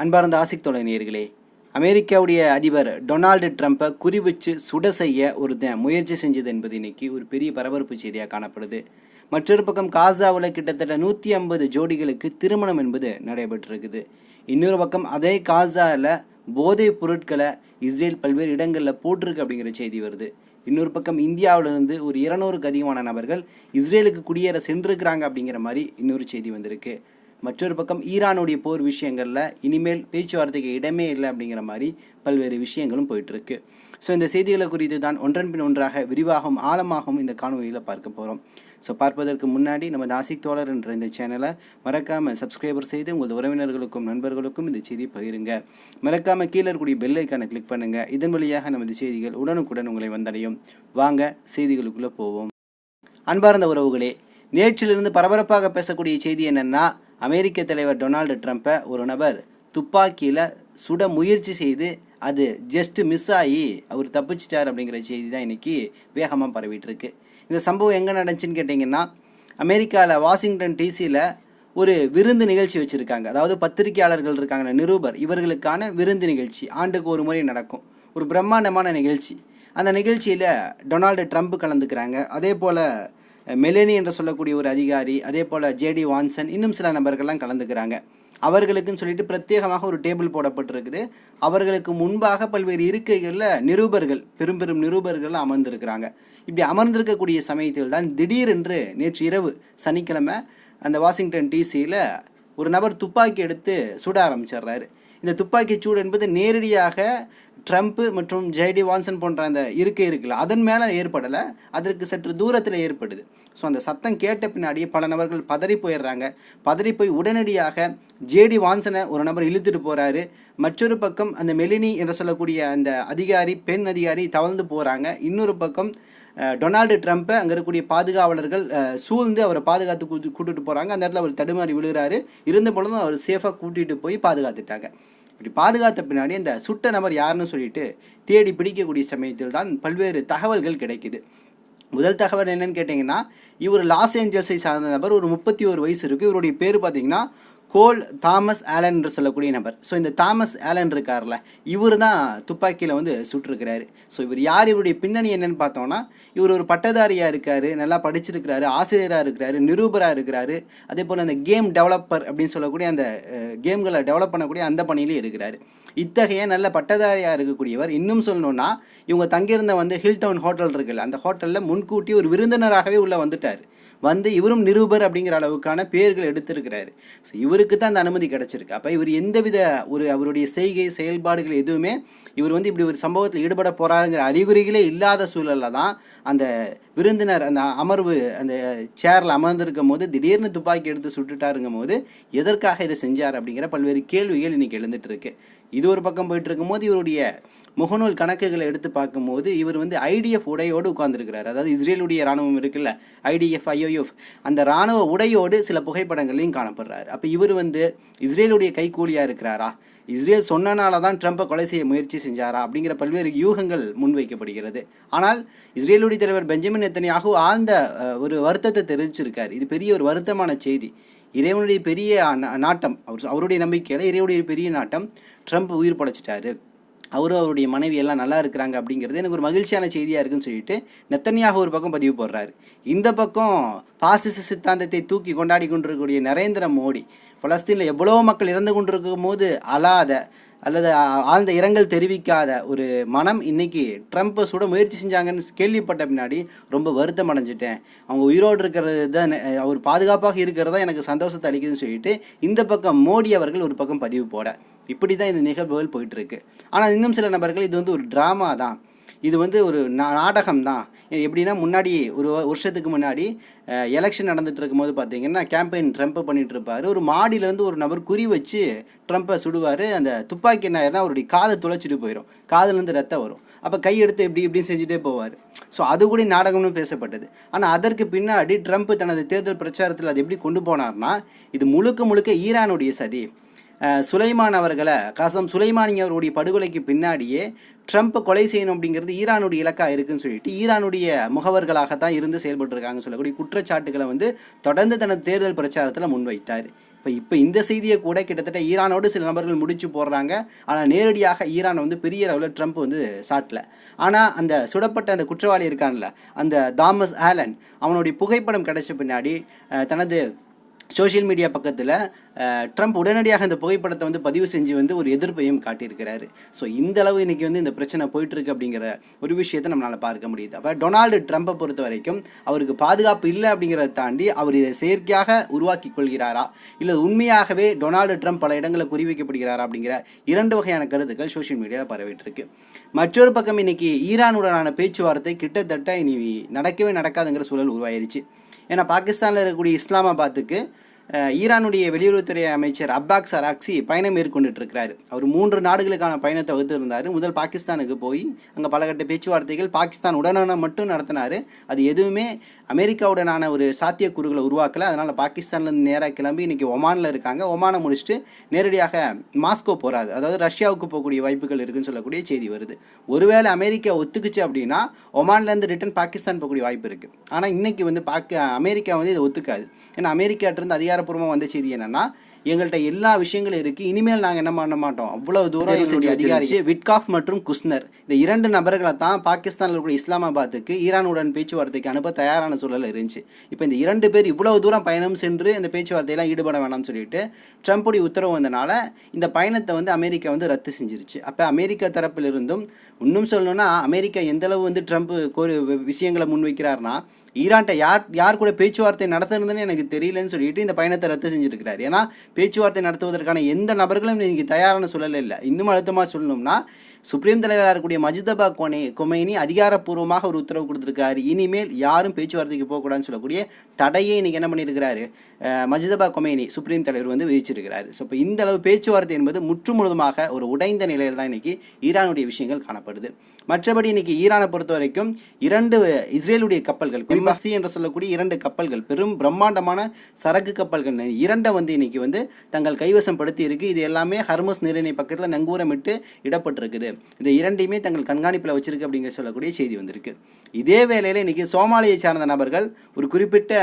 அன்பார்ந்த ஆசிக் தோழ நேயர்களே, அமெரிக்காவுடைய அதிபர் டொனால்டு ட்ரம்ப்பை குறிவச்சு சுட செய்ய முயற்சி செஞ்சது என்பது இன்னைக்கு ஒரு பெரிய பரபரப்பு செய்தியாக காணப்படுது. மற்றொரு பக்கம் காசாவில் கிட்டத்தட்ட 150 ஜோடிகளுக்கு திருமணம் என்பது நடைபெற்றிருக்குது. இன்னொரு பக்கம் அதே காசாவில் போதைப் பொருட்களை இஸ்ரேல் பல்வேறு இடங்களில் போட்டிருக்கு அப்படிங்கிற செய்தி வருது. இன்னொரு பக்கம் இந்தியாவிலிருந்து ஒரு 200க்கு அதிகமான நபர்கள் இஸ்ரேலுக்கு குடியேற சென்றிருக்கிறாங்க அப்படிங்கிற மாதிரி இன்னொரு செய்தி வந்திருக்கு. மற்றொரு பக்கம் ஈரானுடைய போர் விஷயங்களில் இனிமேல் பேச்சுவார்த்தைக்கு இடமே இல்லை அப்படிங்கிற மாதிரி பல்வேறு விஷயங்களும் போயிட்டுருக்கு. ஸோ இந்த செய்திகளை குறித்து தான் ஒன்றன் பின் ஒன்றாக விரிவாகவும் ஆழமாகவும் இந்த காணொலியில் பார்க்க போகிறோம். ஸோ பார்ப்பதற்கு முன்னாடி நம்ம ஆசிக் தோழர் என்ற இந்த சேனலை மறக்காமல் சப்ஸ்கிரைபர் செய்து உங்கள் உறவினர்களுக்கும் நண்பர்களுக்கும் இந்த செய்தி பகிருங்க. மறக்காமல் கீழே இருக்கக்கூடிய பெல் ஐக்கானை கிளிக் பண்ணுங்கள். இதன் வழியாக நமது செய்திகள் உடனுக்குடன் உங்களை வந்தடையும். வாங்க செய்திகளுக்குள்ளே போவோம். அன்பார்ந்த உறவுகளே, நேற்றிலிருந்து பரபரப்பாக பேசக்கூடிய செய்தி என்னென்னா, அமெரிக்க தலைவர் டொனால்டு ட்ரம்ப்பை ஒரு நபர் துப்பாக்கியில் சுட முயற்சி செய்து அது ஜஸ்ட் மிஸ் ஆகி அவர் தப்பிச்சிட்டார் அப்படிங்கிற செய்தி தான் இன்றைக்கி வேகமாக பரவிட்டு இருக்கு. இந்த சம்பவம் எங்கே நடந்துச்சுன்னு கேட்டிங்கன்னா, அமெரிக்காவில் வாஷிங்டன் டிசியில் ஒரு விருந்து நிகழ்ச்சி வச்சுருக்காங்க. அதாவது பத்திரிகையாளர்கள் இருக்காங்க, நிருபர், இவர்களுக்கான விருந்து நிகழ்ச்சி ஆண்டுக்கு ஒரு முறை நடக்கும். ஒரு பிரம்மாண்டமான நிகழ்ச்சி. அந்த நிகழ்ச்சியில் டொனால்டு ட்ரம்ப் கலந்துக்கிறாங்க. அதே போல் மெலேனி என்று சொல்லக்கூடிய ஒரு அதிகாரி, அதே போல் ஜேடி வான்சன், இன்னும் சில நபர்கள்லாம் கலந்துக்கிறாங்க. அவர்களுக்குன்னு சொல்லிட்டு பிரத்யேகமாக ஒரு டேபிள் போடப்பட்டிருக்குது. அவர்களுக்கு முன்பாக பல்வேறு இருக்கைகளில் நிருபர்கள், பெரும் பெரும் நிருபர்கள் அமர்ந்திருக்கிறாங்க. இப்படி அமர்ந்திருக்கக்கூடிய சமயத்தில் தான் திடீரென்று நேற்று இரவு சனிக்கிழமை அந்த வாஷிங்டன் டிசியில் ஒரு நபர் துப்பாக்கி எடுத்து சுட ஆரம்பிச்சிடுறாரு. இந்த துப்பாக்கி சூடு என்பது நேரடியாக ட்ரம்ப்பு மற்றும் ஜேடி வான்சன் போன்ற அந்த இருக்கை இருக்குல்ல, அதன் மேலே ஏற்படலை, அதற்கு சற்று தூரத்தில் ஏற்படுது. ஸோ அந்த சத்தம் கேட்ட பின்னாடியே பல நபர்கள் பதறி போயிடுறாங்க. பதறி போய் உடனடியாக ஜேடி வான்சனை ஒரு நபர் இழுத்துட்டு போகிறாரு. மற்றொரு பக்கம் அந்த மெலினி என்று சொல்லக்கூடிய அந்த அதிகாரி, பெண் அதிகாரி தவழ்ந்து போகிறாங்க. இன்னொரு பக்கம் டொனால்டு ட்ரம்ப்பை அங்கே இருக்கக்கூடிய பாதுகாவலர்கள் சூழ்ந்து அவரை பாதுகாத்து கூட்டிகிட்டு போகிறாங்க. அந்த இடத்துல அவர் தடுமாறி விழுகிறாரு. இருந்த பொழுதும் அவர் சேஃபாக கூட்டிகிட்டு போய் பாதுகாத்துட்டாங்க. இப்படி பாதுகாத்த பின்னாடி அந்த சுட்ட நபர் யாருன்னு சொல்லிட்டு தேடி பிடிக்கக்கூடிய சமயத்தில் தான் பல்வேறு தகவல்கள் கிடைக்குது. முதல் தகவல் என்னன்னு கேட்டிங்கன்னா, இவர் லாஸ் ஏஞ்சல்ஸை சார்ந்த நபர், ஒரு 31 வயசு இருக்குது. இவருடைய பேர் பார்த்திங்கன்னா கோல் தாமஸ் ஆலன் என்று சொல்லக்கூடிய நபர். ஸோ இந்த தாமஸ் ஆலன் இருக்கார்ல, இவர் தான் துப்பாக்கியில் சுட்டிருக்கிறாரு. ஸோ இவர் யார், இவருடைய பின்னணி என்னென்னு பார்த்தோன்னா, இவர் ஒரு பட்டதாரியாக இருக்கார், நல்லா படிச்சிருக்கிறாரு, ஆசிரியராக இருக்கிறாரு, நிரூபராக இருக்கிறாரு. அதே போல் அந்த கேம் டெவலப்பர் அப்படின்னு சொல்லக்கூடிய அந்த கேம்களை டெவலப் பண்ணக்கூடிய அந்த பணியிலே இருக்கிறாரு. இத்தகைய நல்ல பட்டதாரியாக இருக்கக்கூடியவர். இன்னும் சொல்லணுன்னா, இவங்க தங்கியிருந்த ஹில்டவுன் ஹோட்டல் இருக்குல்ல, அந்த ஹோட்டலில் முன்கூட்டி ஒரு விருந்தினராகவே உள்ளே வந்துட்டார். இவரும் நிருபர் அப்படிங்கிற அளவுக்கான பேர்கள் எடுத்திருக்கிறாரு. ஸோ இவருக்கு தான் அந்த அனுமதி கிடச்சிருக்கு. அப்போ இவர் எந்தவித அவருடைய செய்கை செயல்பாடுகள் எதுவுமே இவர் இப்படி ஒரு சம்பவத்தில் ஈடுபட போகிறாருங்கிற அறிகுறிகளே இல்லாத சூழலில் தான் அந்த விருந்தினர் அந்த அமர்வு அந்த சேரில் அமர்ந்திருக்கும் போது திடீர்னு துப்பாக்கி எடுத்து சுட்டுட்டாருங்கும் போது எதற்காக இதை செஞ்சார் அப்படிங்கிற பல்வேறு கேள்விகள் இன்றைக்கி எழுந்துட்டு இருக்கு. இது ஒரு பக்கம் போயிட்டு இருக்கும்போது இவருடைய முகநூல் கணக்குகளை எடுத்து பார்க்கும்போது இவர் ஐடிஎஃப் உடையோடு உட்கார்ந்துருக்கிறார். அதாவது இஸ்ரேலுடைய இராணுவம் இருக்குல்ல, ஐடிஎஃப், ஐஓஎஃப், அந்த இராணுவ உடையோடு சில புகைப்படங்களையும் காணப்படுறாரு. அப்போ இவர் இஸ்ரேலுடைய கைக்கூலியாக இருக்கிறாரா, இஸ்ரேல் சொன்னனால தான் ட்ரம்ப்பை கொலை செய்ய முயற்சி செஞ்சாரா அப்படிங்கிற பல்வேறு யூகங்கள் முன்வைக்கப்படுகிறது. ஆனால் இஸ்ரேலுடைய தலைவர் பெஞ்சமின் நெத்தன்யாகு ஆழ்ந்த ஒரு வருத்தத்தை தெரிவிச்சிருக்கார். இது பெரிய ஒரு வருத்தமான செய்தி. இறைவனுடைய பெரிய நாட்டம், அவருடைய நம்பிக்கையில் இறைவனுடைய பெரிய நாட்டம், ட்ரம்ப் உயிர் படைச்சிட்டாரு, அவரும் அவருடைய மனைவி எல்லாம் நல்லா இருக்கிறாங்க அப்படிங்கிறது எனக்கு ஒரு மகிழ்ச்சியான செய்தியாக இருக்குன்னு சொல்லிட்டு நெத்தன்யாகு ஒரு பக்கம் பதிவு போடுறாரு. இந்த பக்கம் பாசிச சித்தாந்தத்தை தூக்கி கொண்டாடி கொண்டிருக்கக்கூடிய நரேந்திர மோடி பலஸ்தீனில் எவ்வளோ மக்கள் இறந்து கொண்டிருக்கும் போது அழாத அல்லது ஆழ்ந்த இரங்கல் தெரிவிக்காத ஒரு மனம் இன்னைக்கு ட்ரம்ப்பை சுட முயற்சி செஞ்சாங்கன்னு கேள்விப்பட்ட பின்னாடி ரொம்ப வருத்தம் அடைஞ்சிட்டேன். அவங்க உயிரோடு இருக்கிறது தான், அவர் பாதுகாப்பாக இருக்கிறதா எனக்கு சந்தோஷத்தை அளிக்குதுன்னு சொல்லிட்டு இந்த பக்கம் மோடி அவர்கள் ஒரு பக்கம் பதிவு போட, இப்படி தான் இந்த நிகழ்வுகள் போயிட்டுருக்கு. ஆனால் இன்னும் சில நபர்கள் இது ஒரு ட்ராமா தான், இது ஒரு நாடகம் தான். எப்படின்னா, முன்னாடி ஒரு வருஷத்துக்கு முன்னாடி எலெக்ஷன் நடந்துகிட்டு இருக்கும்போது பார்த்தீங்கன்னா கேம்பெயின் ட்ரம்ப் பண்ணிகிட்டு இருப்பார். ஒரு மாடியிலேருந்து ஒரு நபர் குறி வச்சு ட்ரம்ப்பை சுடுவார். அந்த துப்பாக்கி என்ன ஆயிருன்னா அவருடைய காதை துளைச்சிட்டு போயிடும், காதுலேருந்து ரத்தம் வரும். அப்போ கையெடுத்து இப்படின்னு செஞ்சுட்டே போவார். ஸோ அது கூட நாடகம்னு பேசப்பட்டது. ஆனால் அதற்கு பின்னாடி ட்ரம்ப் தனது தேர்தல் பிரச்சாரத்தில் அது எப்படி கொண்டு போனார்னா, இது முழுக்க முழுக்க ஈரானுடைய சதி. சுலைமான் அவர்களை, காசம் சுலைமானி அவருடைய படுகொலைக்கு பின்னாடியே ட்ரம்ப் கொலை செய்யணும் அப்படிங்கிறது ஈரானுடைய இலக்காக இருக்குன்னு சொல்லிட்டு ஈரானுடைய முகவர்களாகத்தான் இருந்து செயல்பட்டுருக்காங்கன்னு சொல்லக்கூடிய குற்றச்சாட்டுகளை தொடர்ந்து தனது தேர்தல் பிரச்சாரத்தில் முன்வைத்தார். இப்போ இந்த செய்தியை கூட கிட்டத்தட்ட ஈரானோடு சில நபர்கள் முடிச்சு போடுறாங்க. ஆனால் நேரடியாக ஈரான் வந்து பெரிய அளவில் ட்ரம்ப் வந்து சாட்டல. ஆனால் அந்த சுடப்பட்ட அந்த குற்றவாளி இருக்கான்ல, அந்த தாமஸ் ஆலன், அவனுடைய புகைப்படம் கிடைச்ச பின்னாடி தனது சோஷியல் மீடியா பக்கத்தில் ட்ரம்ப் உடனடியாக இந்த புகைப்படத்தை வந்து பதிவு செஞ்சு வந்து ஒரு எதிர்ப்பையும் காட்டியிருக்கிறாரு. ஸோ இந்த அளவு இன்றைக்கி வந்து இந்த பிரச்சனை போயிட்டுருக்கு அப்படிங்கிற ஒரு விஷயத்தை நம்மளால் பார்க்க முடியுது. அப்போ டொனால்டு ட்ரம்ப்பை பொறுத்த வரைக்கும் அவருக்கு பாதுகாப்பு இல்லை அப்படிங்கிறத தாண்டி அவர் இதை செயற்கையாக உருவாக்கி கொள்கிறாரா, இல்லை உண்மையாகவே டொனால்டு ட்ரம்ப் பல இடங்களில் குறிவைக்கப்படுகிறாரா அப்படிங்கிற 2 வகையான கருத்துக்கள் சோஷியல் மீடியாவில் பரவிட்டு இருக்கு. மற்றொரு பக்கம் இன்னைக்கு ஈரானுடனான பேச்சுவார்த்தை கிட்டத்தட்ட இனி நடக்கவே நடக்காதுங்கிற சூழல் உருவாயிருச்சு. ஏன்னா பாகிஸ்தானில் இருக்கக்கூடிய இஸ்லாமாபாத்துக்கு ஈரானுடைய வெளியுறவுத்துறை அமைச்சர் அப்பாஸ் அராக்சி பயணம் மேற்கொண்டுட்டு இருக்கிறாரு. அவர் 3 நாடுகளுக்கான பயணத்தை வகுத்திருந்தார். முதல் பாகிஸ்தானுக்கு போய் அங்கே பலகட்ட பேச்சுவார்த்தைகள் பாகிஸ்தான் உடனான மட்டும் நடத்தினார். அது எதுவுமே அமெரிக்காவுடனான ஒரு சாத்தியக்கூறுகளை உருவாக்கலை. அதனால் பாகிஸ்தான்லேருந்து நேராக கிளம்பி இன்றைக்கி ஒமானில் இருக்காங்க. ஒமானை முடிச்சுட்டு நேரடியாக மாஸ்கோ போகிறாரு. அதாவது ரஷ்யாவுக்கு போகக்கூடிய வாய்ப்புகள் இருக்குன்னு சொல்லக்கூடிய செய்தி வருது. ஒருவேளை அமெரிக்கா ஒத்துக்குச்சு அப்படின்னா ஒமான்லேருந்து ரிட்டன் பாகிஸ்தான் போகக்கூடிய வாய்ப்பு இருக்குது. ஆனால் இன்றைக்கி வந்து அமெரிக்கா வந்து இதை ஒத்துக்காது. ஏன்னா அமெரிக்காட்டிருந்து அதிகாரப்பூர்வமாக வந்த செய்தி என்னென்னா, எங்கள்கிட்ட எல்லா விஷயங்களும் இருக்குது, இனிமேல் நாங்கள் என்ன பண்ண மாட்டோம், அவ்வளவு தூரம் எங்களுடைய அதிகாரி விட்காஃப் மற்றும் குஸ்னர் இந்த 2 நபர்களை தான் பாகிஸ்தானில் இருக்கக்கூடிய இஸ்லாமாபாத்துக்கு ஈரானுடன் பேச்சுவார்த்தைக்கு அனுப்ப தயாரான சூழல் இருந்துச்சு. இப்போ இந்த 2 பேர் இவ்வளவு தூரம் பயணம் சென்று இந்த பேச்சுவார்த்தையெல்லாம் ஈடுபட வேணாம்னு சொல்லிட்டு ட்ரம்ப்புடைய உத்தரவு வந்தனால இந்த பயணத்தை வந்து அமெரிக்கா வந்து ரத்து செஞ்சிருச்சு. அப்போ அமெரிக்கா தரப்பிலிருந்தும் இன்னும் சொல்லணும்னா அமெரிக்கா எந்தளவு வந்து ட்ரம்ப் விஷயங்களை முன்வைக்கிறார்னா, ஈரான்கிட்ட யார் கூட பேச்சுவார்த்தை நடத்துறதுன்னு எனக்கு தெரியலன்னு சொல்லிட்டு இந்த பயணத்தை ரத்து செஞ்சுருக்கிறார். ஏன்னா பேச்சுவார்த்தை நடத்துவதற்கான எந்த நபர்களும் இன்றைக்கி தயாரான சூழல் இல்லை. இன்னும் அழுத்தமாக சொல்லணும்னா, சுப்ரீம் தலைவராக இருக்கக்கூடிய மஜ்தபா கொமைனி அதிகாரப்பூர்வமாக ஒரு உத்தரவு கொடுத்துருக்காரு. இனிமேல் யாரும் பேச்சுவார்த்தைக்கு போகக்கூடாதுன்னு சொல்லக்கூடிய தடையை இன்றைக்கி என்ன பண்ணியிருக்கிறாரு, மஜ்தபா கொமைனி சுப்ரீம் தலைவர் வந்து விதிச்சிருக்கிறாரு. ஸோ இப்போ இந்த அளவு பேச்சுவார்த்தை என்பது முழுவதுமாக ஒரு உடைந்த நிலையில் தான் இன்றைக்கி ஈரானுடைய விஷயங்கள் காணப்படுது. மற்றபடி இன்றைக்கி ஈரானை பொறுத்த வரைக்கும் 2 இஸ்ரேலுடைய கப்பல்கள், குறிமசி என்று சொல்லக்கூடிய 2 கப்பல்கள், பெரும் பிரம்மாண்டமான சரக்கு கப்பல்கள் 2 வந்து இன்றைக்கி வந்து தங்கள் கைவசம் படுத்தி இருக்குது. இது எல்லாமே ஹர்மஸ் நீரிணை பக்கத்தில் நங்கூரமிட்டு இடப்பட்டிருக்குது. இந்த 2ஐயுமே தங்கள் கண்காணிப்பில் வச்சிருக்கு அப்படிங்கிற சொல்லக்கூடிய செய்தி வந்திருக்கு. இதே வேளையில் இன்றைக்கி சோமாலியை சார்ந்த நபர்கள் ஒரு குறிப்பிட்ட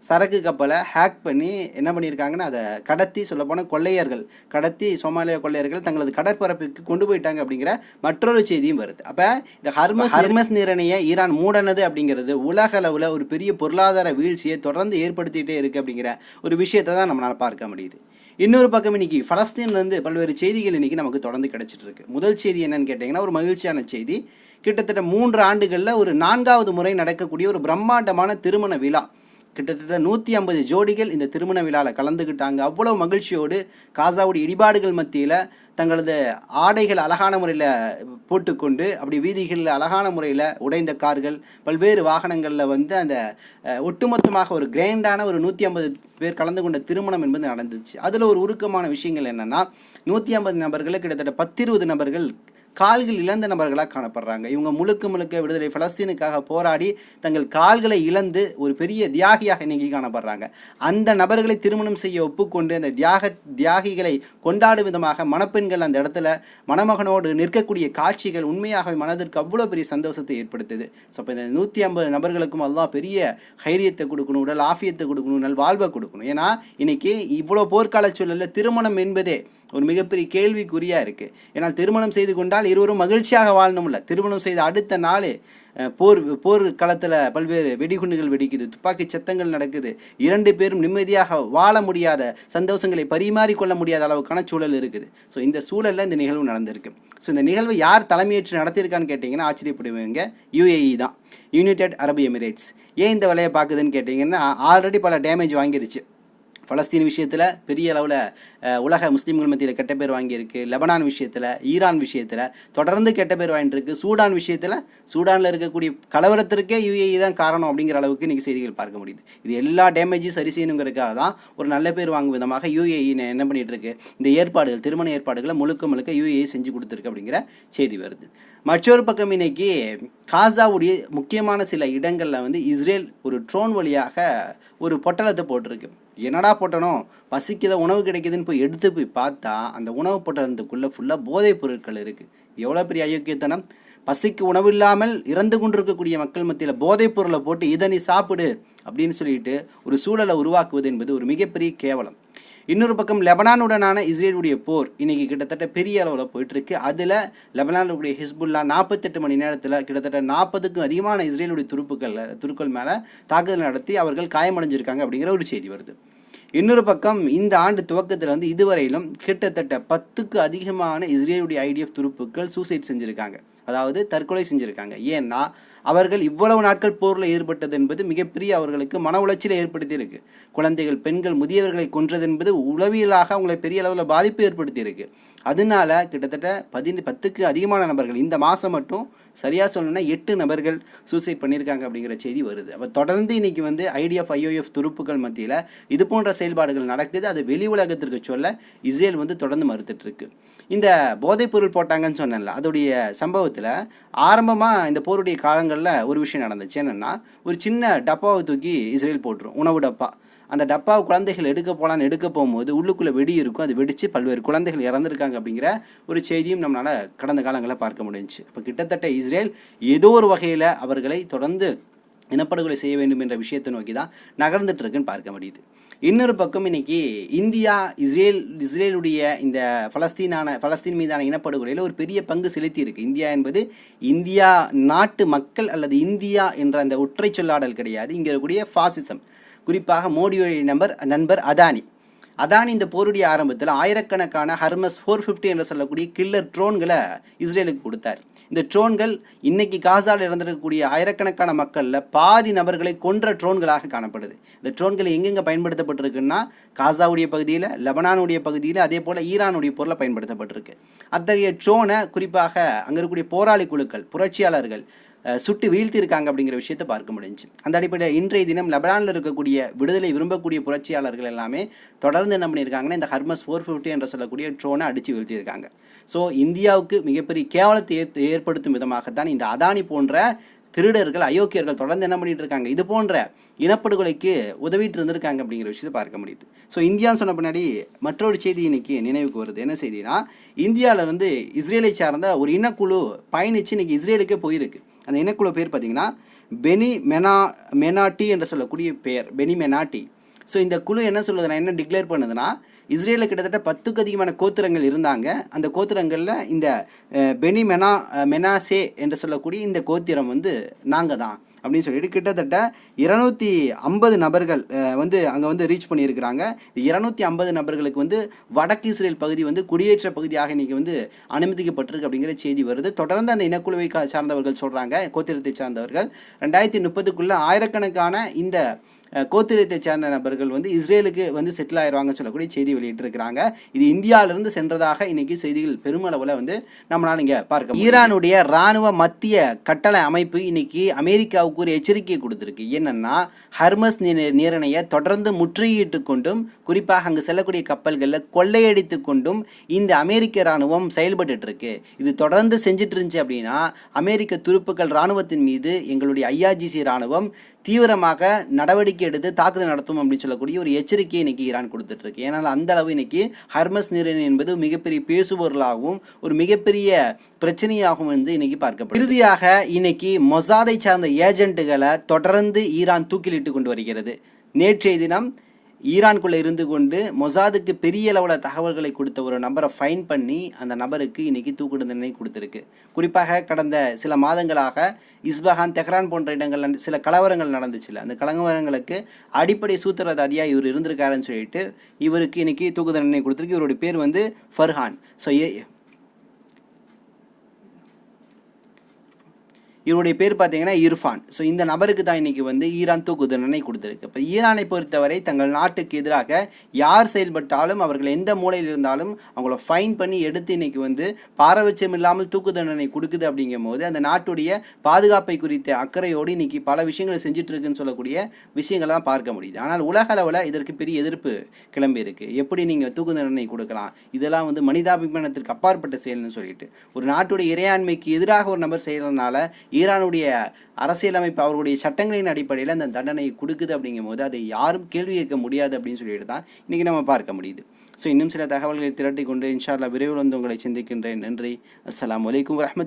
சரக்கு கப்பலை ஹேக் பண்ணி என்ன பண்ணியிருக்காங்கன்னா, அதை கடத்தி, சொல்லப்போனால் கொள்ளையர்கள் கடத்தி, சோமாலியா கொள்ளையர்கள் தங்களது கடற்பரப்புக்கு கொண்டு போயிட்டாங்க அப்படிங்கிற மற்றொரு செய்தியும் வருது. அப்போ இந்த ஹர்மஸ் நீரிணையை ஈரான் மூடனது அப்படிங்கிறது உலக அளவில் ஒரு பெரிய பொருளாதார வீழ்ச்சியை தொடர்ந்து ஏற்படுத்திகிட்டே இருக்குது அப்படிங்கிற ஒரு விஷயத்தை தான் நம்மளால் பார்க்க முடியுது. இன்னொரு பக்கம் இன்றைக்கி பலஸ்தீன்லேருந்து பல்வேறு செய்திகள் இன்றைக்கி நமக்கு தொடர்ந்து கிடச்சிட்டு இருக்கு. முதல் செய்தி என்னன்னு கேட்டிங்கன்னா, ஒரு மகிழ்ச்சியான செய்தி. கிட்டத்தட்ட 3 ஆண்டுகளில் ஒரு 4வது முறை நடக்கக்கூடிய ஒரு பிரம்மாண்டமான திருமண விழா. கிட்டத்தட்ட 150 ஜோடிகள் இந்த திருமண விழாவில் கலந்துக்கிட்டாங்க. அவ்வளோ மகிழ்ச்சியோடு காசாவுடைய இடிபாடுகள் மத்தியில் தங்களது ஆடைகள் அழகான முறையில் போட்டுக்கொண்டு அப்படி வீதிகளில் அழகான முறையில் உடைந்த கார்கள், பல்வேறு வாகனங்களில் வந்து அந்த ஒட்டுமொத்தமாக ஒரு கிராண்டான ஒரு 150 பேர் கலந்து கொண்ட திருமணம் என்பது நடந்துச்சு. அதில் ஒரு உருக்கமான விஷயங்கள் என்னென்னா, 150 நபர்கள் கிட்டத்தட்ட 10-20 நபர்கள் கால்கள் இழந்த நபர்களாக காணப்படுறாங்க. இவங்க முழுக்க விடுதலை பலஸ்தீனுக்காக போராடி தங்கள் கால்களை இழந்து ஒரு பெரிய தியாகியாக இன்னைக்கு காணப்படுறாங்க. அந்த நபர்களை திருமணம் செய்ய ஒப்புக்கொண்டு அந்த தியாகிகளை கொண்டாடும் விதமாக மணப்பெண்கள் அந்த இடத்துல மணமகனோடு நிற்கக்கூடிய காட்சிகள் உண்மையாகவே மனதிற்கு அவ்வளோ பெரிய சந்தோஷத்தை ஏற்படுத்துது. ஸோ இப்போ இந்த 150 நபர்களுக்கும் அல்லாஹ் பெரிய தைரியத்தை கொடுக்கணும், உடல் ஆஃபியத்தை கொடுக்கணும், நல் வாழ்வை கொடுக்கணும். ஏன்னா இன்னைக்கு இவ்வளோ போர்க்கால சூழலில் திருமணம் என்பதே ஒரு மிகப்பெரிய கேள்விக்குறியாக இருக்குது. ஏன்னா திருமணம் செய்து கொண்டால் இருவரும் மகிழ்ச்சியாக வாழணும்ல. திருமணம் செய்த அடுத்த நாள் போர் களத்தில் பல்வேறு வெடிகுண்டுகள் வெடிக்குது, துப்பாக்கி சத்தங்கள் நடக்குது, 2 பேரும் நிம்மதியாக வாழ முடியாத, சந்தோஷங்களை பரிமாறிக்கொள்ள முடியாத அளவுக்கான சூழல் இருக்குது. ஸோ இந்த சூழலில் இந்த நிகழ்வு நடந்திருக்கு. ஸோ இந்த நிகழ்வு யார் தலைமையேற்று நடத்தியிருக்கான்னு கேட்டிங்கன்னா ஆச்சரியப்படுவீங்க, UAE தான், யுனைடெட் அரபு எமிரேட்ஸ். ஏன் இந்த வேலையை பார்க்குதுன்னு கேட்டிங்கன்னா, ஆல்ரெடி பல டேமேஜ் வாங்கிருச்சு. பலஸ்தீன் விஷயத்தில் பெரிய அளவில் உலக முஸ்லீம்கள் மத்தியில் கெட்ட பேர் வாங்கியிருக்கு. லெபனான் விஷயத்தில், ஈரான் விஷயத்தில் தொடர்ந்து கெட்ட பேர் வாங்கிட்டுருக்கு. சூடான் விஷயத்தில், சூடானில் இருக்கக்கூடிய கலவரத்திற்கே UAE தான் காரணம் அப்படிங்கிற அளவுக்கு இன்றைக்கி செய்திகள் பார்க்க முடியுது. இது எல்லா டேமேஜும் சரி செய்யணுங்கிறதுக்காக தான் ஒரு நல்ல பேர் வாங்கும் விதமாக UAE என்ன பண்ணிகிட்ருக்கு, இந்த ஏற்பாடுகள், திருமண ஏற்பாடுகளை முழுக்க UAE செஞ்சு கொடுத்துருக்கு அப்படிங்கிற செய்தி வருது. மற்றொரு பக்கம் இன்னைக்கு காசாவுடைய முக்கியமான சில இடங்களில் வந்து இஸ்ரேல் ஒரு ட்ரோன் வழியாக ஒரு பொட்டலத்தை போட்டிருக்கு. என்னடா பொட்டலம், பசிக்குத உணவு கிடைக்குதுன்னு போய் எடுத்து போய் பார்த்தா அந்த உணவு பொட்டலத்துக்குள்ளே ஃபுல்லாக போதைப் பொருட்கள் இருக்குது. எவ்வளோ பெரிய அயோக்கியத்தனம்! பசிக்கு உணவு இல்லாமல் இறந்து கொண்டிருக்கக்கூடிய மக்கள் மத்தியில் போதைப் பொருளை போட்டு இதை நீ சாப்பிடு அப்படின்னு சொல்லிட்டு ஒரு சூழலை உருவாக்குவது என்பது ஒரு மிகப்பெரிய கேவலம். இன்னொரு பக்கம் லெபனானுடனான இஸ்ரேலுடைய போர் இன்றைக்கி கிட்டத்தட்ட பெரிய அளவில் போயிட்டுருக்கு. அதில் லெபனானுடைய ஹிஸ்புல்லா 48 மணி நேரத்தில் கிட்டத்தட்ட 40க்கும் அதிகமான இஸ்ரேலுடைய துருக்கள் மேலே தாக்குதல் நடத்தி அவர்கள் காயமடைஞ்சிருக்காங்க அப்படிங்கிற ஒரு செய்தி வருது. இன்னொரு பக்கம் இந்த ஆண்டு துவக்கத்தில் வந்து இதுவரையிலும் கிட்டத்தட்ட 10க்கு அதிகமான இஸ்ரேலுடைய IDF துருப்புக்கள் சூசைட் செஞ்சுருக்காங்க, அதாவது தற்கொலை செஞ்சுருக்காங்க. ஏன்னா அவர்கள் இவ்வளவு நாட்கள் போரில் ஈடுபட்டது என்பது மிகப்பெரிய அவர்களுக்கு மன உளைச்சலை ஏற்படுத்தியிருக்கு. குழந்தைகள், பெண்கள், முதியவர்களை கொன்றது என்பது உளவியலாக அவங்களை பெரிய அளவில் பாதிப்பு ஏற்படுத்தியிருக்கு. அதனால கிட்டத்தட்ட 10க்கு அதிகமான நபர்கள் இந்த மாதம் மட்டும் சரியாக சொல்லணும்னா 8 நபர்கள் சூசைட் பண்ணியிருக்காங்க அப்படிங்கிற செய்தி வருது. அப்போ தொடர்ந்து இன்றைக்கி வந்து IDF IOF துருப்புக்கள் மத்தியில் இது போன்ற செயல்பாடுகள் நடக்குது. அது வெளி உலகத்திற்கு சொல்ல இஸ்ரேல் வந்து தொடர்ந்து மறுத்துட்ருக்கு. இந்த போதைப்பொருள் போட்டாங்கன்னு சொன்னேன்ல, அதோடைய சம்பவத்தில் ஆரம்பமாக இந்த போருடைய காலங்களில் ஒரு விஷயம் நடந்துச்சு. என்னென்னா, ஒரு சின்ன டப்பாவை தூக்கி இஸ்ரேல் போட்டுரும், உணவு டப்பா. அந்த டப்பாவை குழந்தைகள் எடுக்க போகும்போது உள்ளுக்குள்ளே வெடி இருக்கும், அது வெடித்து பல்வேறு குழந்தைகள் இறந்துருக்காங்க அப்படிங்கிற ஒரு செய்தியும் நம்மளால் கடந்த காலங்களில் பார்க்க முடிஞ்சிச்சு. அப்போ கிட்டத்தட்ட இஸ்ரேல் ஏதோ ஒரு வகையில் அவர்களை தொடர்ந்து இனப்படுகொலை செய்ய வேண்டும் என்ற விஷயத்தை நோக்கி தான் நகர்ந்துட்டு இருக்குன்னு பார்க்க முடியுது. இன்னொரு பக்கம் இன்னைக்கு இந்தியா இஸ்ரேலுடைய இந்த பலஸ்தீன் மீதான இனப்படுகொலையில் ஒரு பெரிய பங்கு செலுத்தி இருக்கு. இந்தியா என்பது இந்தியா நாட்டு மக்கள் அல்லது இந்தியா என்ற அந்த ஒற்றை சொல்லாடல் கிடையாது. இங்கே இருக்கக்கூடிய ஃபாசிசம், குறிப்பாக மோடியுடைய நண்பர் அதானி இந்த போருடைய ஆரம்பத்தில் ஆயிரக்கணக்கான ஹர்மஸ் 450 என்று சொல்லக்கூடிய கில்லர் ட்ரோன்களை இஸ்ரேலுக்கு கொடுத்தார். இந்த ட்ரோன்கள் இன்னைக்கு காசாவில் இறந்திருக்கக்கூடிய ஆயிரக்கணக்கான மக்களில் பாதி நபர்களை கொன்ற ட்ரோன்களாக காணப்படுது. இந்த ட்ரோன்கள் எங்கெங்கே பயன்படுத்தப்பட்டிருக்குன்னா காசாவுடைய பகுதியில், லெபனானுடைய பகுதியில், அதே போல் ஈரானுடைய பொருளில் பயன்படுத்தப்பட்டிருக்கு. அத்தகைய ட்ரோனை குறிப்பாக அங்கே இருக்கக்கூடிய போராளி குழுக்கள், புரட்சியாளர்கள் சுட்டு வீழ்த்தியிருக்காங்க அப்படிங்கிற விஷயத்தை பார்க்க முடிஞ்சு. அந்த அடிப்படையில் இன்றைய தினம் லெபனானில் இருக்கக்கூடிய விடுதலை விரும்பக்கூடிய புரட்சியாளர்கள் எல்லாமே தொடர்ந்து என்ன பண்ணியிருக்காங்கன்னா இந்த ஹர்மஸ் 450 என்று சொல்லக்கூடிய ட்ரோனை அடித்து வீழ்த்தியிருக்காங்க. ஸோ இந்தியாவுக்கு மிகப்பெரிய கேவலத்தை ஏற்படுத்தும் விதமாகத்தான் இந்த அதானி போன்ற திருடர்கள், அயோக்கியர்கள் தொடர்ந்து என்ன பண்ணிட்டு இருக்காங்க, இது போன்ற இனப்படுகொலைக்கு உதவிட்டு இருந்திருக்காங்க அப்படிங்கிற விஷயத்தை பார்க்க முடியுது. ஸோ இந்தியான்னு சொன்ன பின்னாடி மற்றொரு செய்தி இன்னைக்கு நினைவுக்கு வருது. என்ன செய்தினா, இந்தியாவிலேருந்து இஸ்ரேலை சார்ந்த ஒரு இனக்குழு பயணித்து இன்னைக்கு இஸ்ரேலுக்கே போயிருக்கு. அந்த இனக்குழு பேர் பார்த்தீங்கன்னா பெனி மெனாட்டி என்று சொல்லக்கூடிய பெயர், பெனி மெனாட்டி. ஸோ இந்த குழு என்ன சொல்லுதுன்னா, என்ன டிக்ளேர் பண்ணுதுன்னா, இஸ்ரேலில் கிட்டத்தட்ட 10க்கு அதிகமான கோத்திரங்கள் இருந்தாங்க. அந்த கோத்திரங்களில் இந்த பெனி மெனாசே என்று சொல்லக்கூடிய இந்த கோத்திரம் வந்து நாங்கள் தான் அப்படின்னு சொல்லிட்டு கிட்டத்தட்ட 250 நபர்கள் வந்து அங்கே வந்து ரீச் பண்ணியிருக்கிறாங்க. 250 நபர்களுக்கு வந்து வடக்கு இஸ்ரேல் பகுதி வந்து குடியேற்ற பகுதியாக இன்றைக்கி வந்து அனுமதிக்கப்பட்டிருக்கு அப்படிங்கிற செய்தி வருது. தொடர்ந்து அந்த இனக்குழுவை சார்ந்தவர்கள் சொல்கிறாங்க, கோத்திரத்தை சார்ந்தவர்கள் 2030க்குள்ளே ஆயிரக்கணக்கான இந்த கோத்திரத்தை சேர்ந்த நபர்கள் வந்து இஸ்ரேலுக்கு வந்து செட்டில் ஆயிடுவாங்கன்னு சொல்லக்கூடிய செய்தி வெளியிட்டிருக்கிறாங்க. இது இந்தியாவிலிருந்து சென்றதாக இன்னைக்கு செய்திகள் பெருமளவில் வந்து நம்மளால் இங்கே பார்க்க. ஈரானுடைய இராணுவ மத்திய கட்டளை அமைப்பு இன்னைக்கு அமெரிக்காவுக்கு ஒரு எச்சரிக்கை கொடுத்துருக்கு. என்னன்னா, ஹர்மஸ் நீரிணையை தொடர்ந்து முற்றுகையிட்டு கொண்டும் குறிப்பாக அங்கு செல்லக்கூடிய கப்பல்களில் கொள்ளையடித்து கொண்டும் இந்த அமெரிக்க இராணுவம் செயல்பட்டு இருக்கு. இது தொடர்ந்து செஞ்சுட்டு இருந்துச்சு அப்படின்னா அமெரிக்க துருப்புக்கள் இராணுவத்தின் மீது எங்களுடைய IRGC இராணுவம் தீவிரமாக நடவடிக்கை எடுத்து தாக்குதல் நடத்தும் அப்படின்னு சொல்லக்கூடிய ஒரு எச்சரிக்கையை இன்னைக்கு ஈரான் கொடுத்துட்டு இருக்கு. ஏன்னால் அந்த அளவு இன்னைக்கு ஹர்மஸ் நீரிணை என்பது மிகப்பெரிய பேசுபொருளாகவும் ஒரு மிகப்பெரிய பிரச்சனையாகவும் வந்து இன்னைக்கு பார்க்கப்படும். இறுதியாக இன்னைக்கு மொசாதை சார்ந்த ஏஜென்ட்டுகளை தொடர்ந்து ஈரான் தூக்கிலிட்டு கொண்டு வருகிறது. நேற்றைய தினம் ஈரானுக்குள்ளே இருந்து கொண்டு மொசாதுக்கு பெரிய அளவில் தகவல்களை கொடுத்த ஒரு நபரை ஃபைன் பண்ணி அந்த நபருக்கு இன்றைக்கி தூக்கு தண்டனை கொடுத்துருக்கு. குறிப்பாக கடந்த சில மாதங்களாக இஸ்பஹான், தெஹ்ரான் போன்ற இடங்களில் சில கலவரங்கள் நடந்துச்சுல, அந்த கலவரங்களுக்கு அடிப்படை சூத்திரதாரியாக இவர் இருந்திருக்காருன்னு சொல்லிட்டு இவருக்கு இன்றைக்கி தூக்கு தண்டனை கொடுத்துருக்கு. இவருடைய பேர் வந்து ஃபர்ஹான். ஸோ இவருடைய பேர் பார்த்தீங்கன்னா இர்ஃபான். ஸோ இந்த நபருக்கு தான் இன்றைக்கி வந்து ஈரான் தூக்கு தண்டனை கொடுத்துருக்கு. இப்போ ஈரானை பொறுத்தவரை தங்கள் நாட்டுக்கு எதிராக யார் செயல்பட்டாலும் அவர்கள் எந்த மூலையில் இருந்தாலும் அவங்கள ஃபைன் பண்ணி எடுத்து இன்றைக்கி வந்து பாரபட்சம் இல்லாமல் தூக்கு தண்டனை கொடுக்குது. அப்படிங்கும் போது அந்த நாட்டுடைய பாதுகாப்பை குறித்த அக்கறையோடு இன்றைக்கி பல விஷயங்களை செஞ்சுட்டு இருக்குன்னு சொல்லக்கூடிய விஷயங்களை தான் பார்க்க முடியுது. ஆனால் உலக அளவில் இதற்கு பெரிய எதிர்ப்பு கிளம்பி இருக்குது. எப்படி நீங்கள் தூக்கு தண்டனை கொடுக்கலாம், இதெல்லாம் வந்து மனிதாபிமானத்திற்கு அப்பாற்பட்ட செயல்னு சொல்லிட்டு ஒரு நாட்டுடைய இறையாண்மைக்கு எதிராக ஒரு நபர் செய்கிறதுனால ஈரானுடைய அரசியலமைப்பு அவர்களுடைய சட்டங்களின் அடிப்படையில் அந்த தண்டனையை கொடுக்குது. அப்படிங்கும் போது அதை யாரும் கேள்வி கேட்க முடியாது அப்படின்னு சொல்லிட்டு தான் இன்றைக்கி நம்ம பார்க்க முடியுது. ஸோ இன்னும் சில தகவல்களை திரட்டி கொண்டு இன்ஷா அல்லாஹ் விரைவில் வந்து உங்களை சிந்திக்கின்றேன். நன்றி. அஸ்ஸலாமு அலைக்கும் வரஹ்மத்துல்லாஹி.